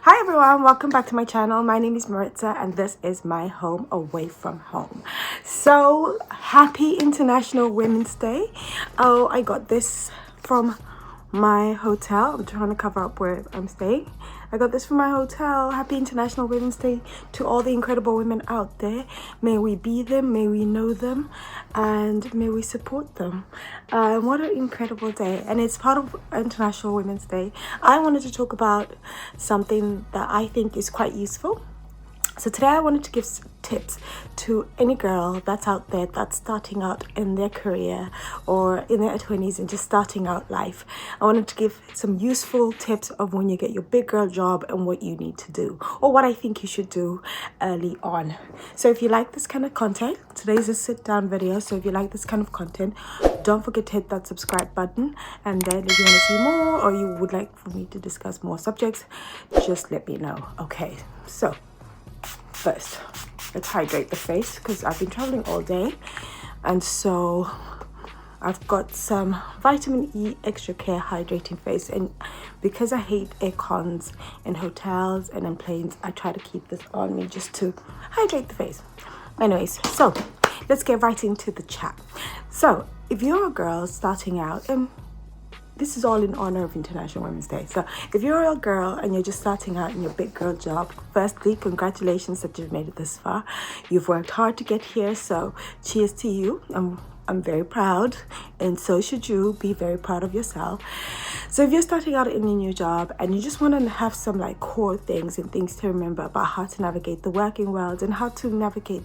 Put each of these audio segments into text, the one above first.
Hi everyone, welcome back to my channel. My name is Meritza and this is my home away from home. So happy International Women's Day. Oh, I got this from my hotel. I'm trying to cover up where I'm staying. I got this from my hotel. Happy International Women's Day to all the incredible women out there. May we be them, may we know them, and may we support them. What an incredible day. And it's part of International Women's Day. I wanted to talk about something that I think is quite useful. So today I wanted to give tips to any girl that's out there that's starting out in their career or in their 20s and just starting out life. I wanted to give some useful tips of when you get your big girl job and what you need to do, or what I think you should do early on. So if you like this kind of content, today's a sit down video. So if you like this kind of content, don't forget to hit that subscribe button. And then if you want to see more or you would like for me to discuss more subjects, just let me know. Okay, so first, let's hydrate the face because I've been traveling all day, and so I've got some vitamin E extra care hydrating face, and because I hate air cons in hotels and in planes, I try to keep this on me just to hydrate the face. Anyways, so let's get right into the chat. So if you're a girl starting out, and this is all in honor of International Women's Day. So if you're a girl and you're just starting out in your big girl job, firstly, congratulations that you've made it this far. You've worked hard to get here, so cheers to you. I'm very proud, and so should you. Be very proud of yourself. So if you're starting out in a new job and you just want to have some like core things and things to remember about how to navigate the working world and how to navigate,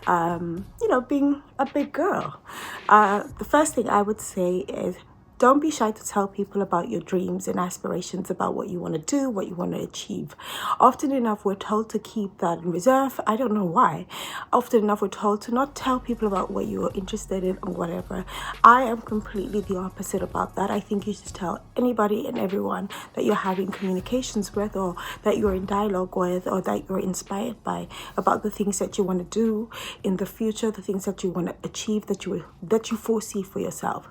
being a big girl, the first thing I would say is, don't be shy to tell people about your dreams and aspirations, about what you want to do, what you want to achieve. Often enough, we're told to keep that in reserve. I don't know why. Often enough, we're told to not tell people about what you're interested in or whatever. I am completely the opposite about that. I think you should tell anybody and everyone that you're having communications with, or that you're in dialogue with, or that you're inspired by, about the things that you want to do in the future, the things that you want to achieve, that you foresee for yourself.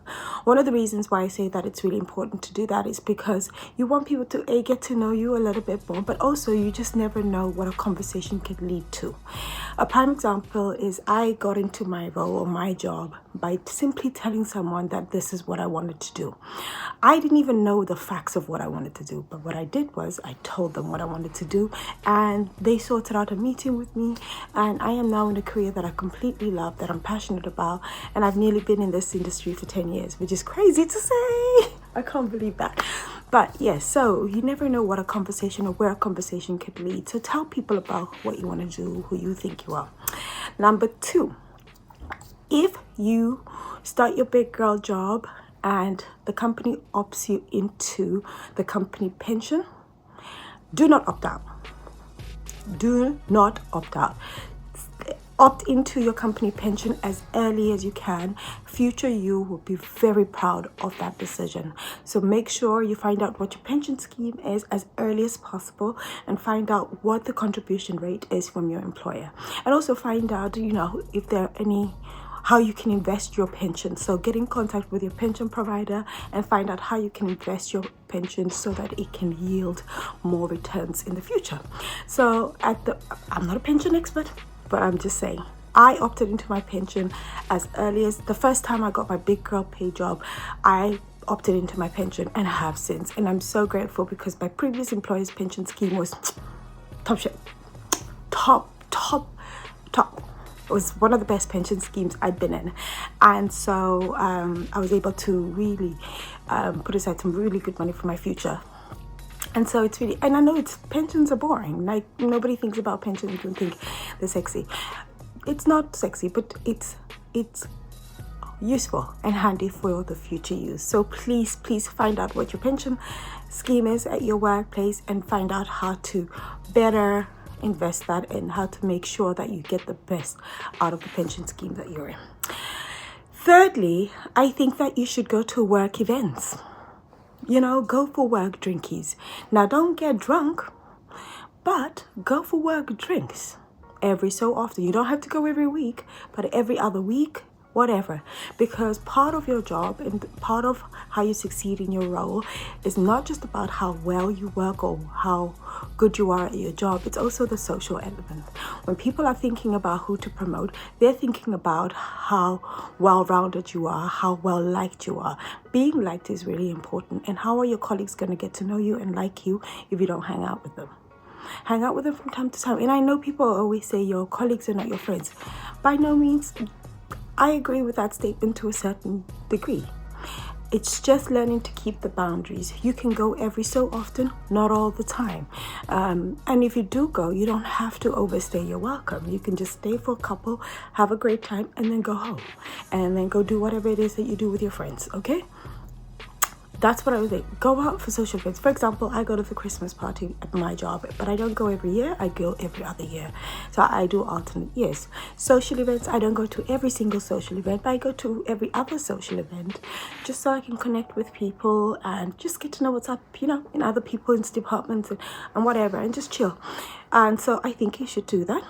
One of the reasons why I say that it's really important to do that is because you want people to get to know you a little bit more, but also you just never know what a conversation could lead to. A prime example is I got into my role or my job by simply telling someone that this is what I wanted to do. I didn't even know the facts of what I wanted to do, but what I did was I told them what I wanted to do, and they sorted out a meeting with me, and I am now in a career that I completely love, that I'm passionate about, and I've nearly been in this industry for 10 years, which is crazy to say. I can't believe that. But yes, so you never know what a conversation or where a conversation could lead. So tell people about what you want to do, who you think you are. Number 2, if you start your big girl job and the company opts you into the company pension, do not opt out. Do not opt out. Opt into your company pension as early as you can. Future you will be very proud of that decision. So make sure you find out what your pension scheme is as early as possible, and find out what the contribution rate is from your employer. And also find out, if there are any, how you can invest your pension. So get in contact with your pension provider and find out how you can invest your pension so that it can yield more returns in the future. So I'm not a pension expert, but I'm just saying, I opted into my pension as early as the first time I got my big girl pay job. I opted into my pension and have since, and I'm so grateful because my previous employer's pension scheme was top shit, top. It was one of the best pension schemes I'd been in, and so I was able to really put aside some really good money for my future. And so it's really, and I know pensions are boring. Like, nobody thinks about pensions and think they're sexy. It's not sexy, but it's useful and handy for the future use. So please find out what your pension scheme is at your workplace, and find out how to better invest that in, how to make sure that you get the best out of the pension scheme that you're in. Thirdly, I think that you should go to work events. Go for work drinkies. Now, don't get drunk, but go for work drinks every so often. You don't have to go every week, but every other week, whatever, because part of your job and part of how you succeed in your role is not just about how well you work or how good you are at your job. It's also the social element. When people are thinking about who to promote, they're thinking about how well-rounded you are, how well liked you are. Being liked is really important. And how are your colleagues going to get to know you and like you if you don't hang out with them? Hang out with them from time to time. And I know people always say your colleagues are not your friends. By no means. I agree with that statement to a certain degree. It's just learning to keep the boundaries. You can go every so often, not all the time. And if you do go, you don't have to overstay your welcome. You can just stay for a couple, have a great time, and then go home. And then go do whatever it is that you do with your friends, okay? That's what I would think. Go out for social events. For example, I go to the Christmas party at my job, but I don't go every year. I go every other year. So I do alternate years. Social events, I don't go to every single social event, but I go to every other social event just so I can connect with people and just get to know what's up, in other people's departments and whatever, and just chill. And so I think you should do that.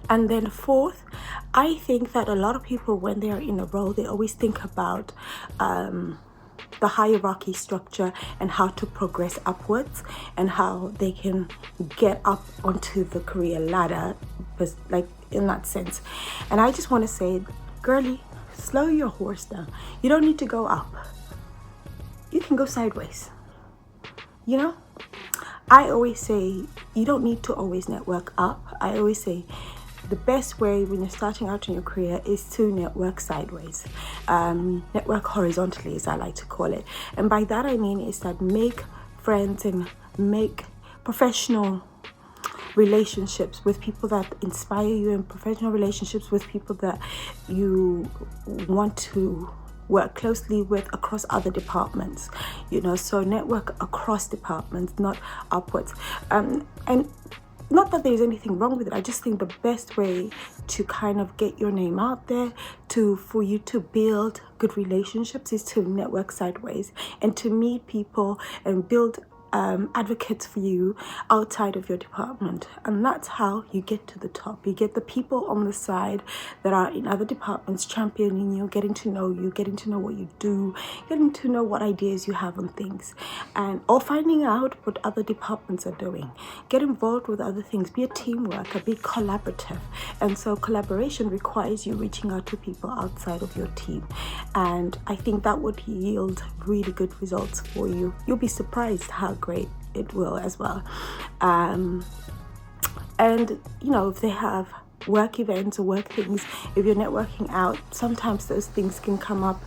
And then fourth, I think that a lot of people, when they are in a role, they always think about the hierarchy structure and how to progress upwards and how they can get up onto the career ladder, like in that sense. And I just want to say, girlie, slow your horse down. You don't need to go up. You can go sideways. I always say you don't need to always network up. I always say the best way when you're starting out in your career is to network sideways, network horizontally, as I like to call it. And by that I mean is that make friends and make professional relationships with people that inspire you, and professional relationships with people that you want to work closely with across other departments, so network across departments, not upwards. And not that there's anything wrong with it. I just think the best way to kind of get your name out there, for you to build good relationships, is to network sideways and to meet people and build advocates for you outside of your department. And that's how you get to the top. You get the people on the side that are in other departments championing you, getting to know you, getting to know what you do, getting to know what ideas you have on things, or finding out what other departments are doing. Get involved with other things. Be a team worker, be collaborative. And so collaboration requires you reaching out to people outside of your team. And I think that would yield really good results for you. You'll be surprised how great it will as well. And if they have work events or work things, if you're networking out, sometimes those things can come up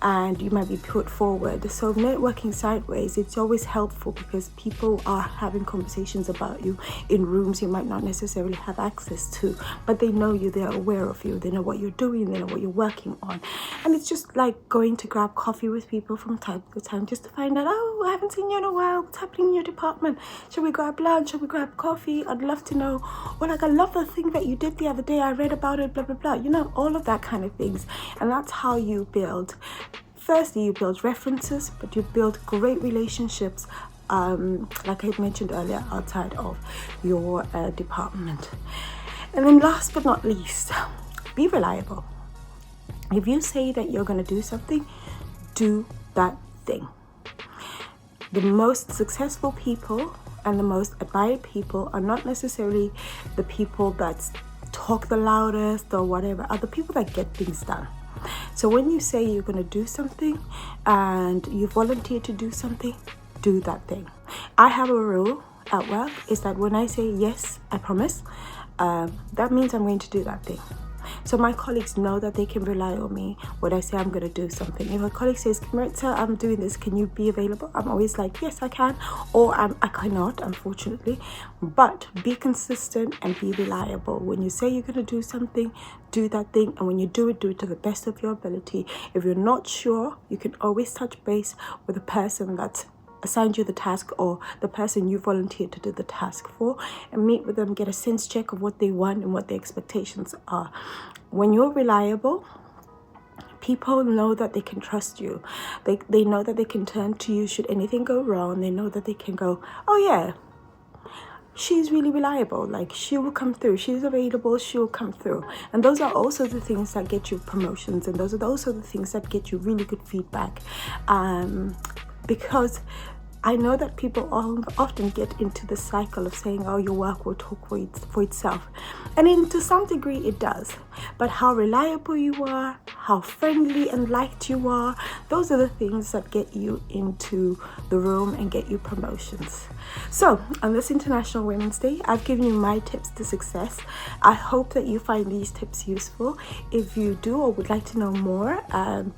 and you might be put forward. So networking sideways, it's always helpful because people are having conversations about you in rooms you might not necessarily have access to, but they know you, they're aware of you, they know what you're doing, they know what you're working on. And it's just like going to grab coffee with people from time to time just to find out, oh, I haven't seen you in a while, what's happening in your department? Shall we grab lunch? Shall we grab coffee? I'd love to know. Or like, I love the thing that you did the other day, I read about it, blah blah blah, all of that kind of things. And that's how you build. Firstly, you build references, but you build great relationships, like I mentioned earlier, outside of your department. And then last but not least, be reliable. If you say that you're going to do something, do that thing. The most successful people and the most admired people are not necessarily the people that talk the loudest or whatever, are the people that get things done. So when you say you're going to do something and you volunteer to do something, do that thing. I have a rule at work, is that when I say yes, I promise, that means I'm going to do that thing. So my colleagues know that they can rely on me when I say I'm going to do something. If a colleague says, Meritza, I'm doing this, can you be available? I'm always like, yes, I can, or I cannot, unfortunately. But be consistent and be reliable. When you say you're going to do something, do that thing. And when you do it to the best of your ability. If you're not sure, you can always touch base with the person that's assigned you the task or the person you volunteered to do the task for, and meet with them, get a sense check of what they want and what their expectations are. When you're reliable, people know that they can trust you. They know that they can turn to you should anything go wrong. They know that they can go, oh yeah, she's really reliable. Like, she will come through, she's available, she'll come through. And those are also the things that get you promotions, and those are also the things that get you really good feedback, because I know that people often get into the cycle of saying, oh, your work will talk for itself. And to some degree it does. But how reliable you are, how friendly and liked you are, those are the things that get you into the room and get you promotions. So on this International Women's Day, I've given you my tips to success. I hope that you find these tips useful. If you do or would like to know more,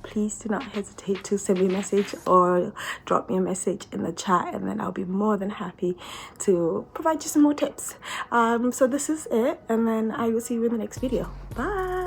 please do not hesitate to send me a message or drop me a message in the chat, and then I'll be more than happy to provide you some more tips. So this is it, and then I will see you in the next video. Bye.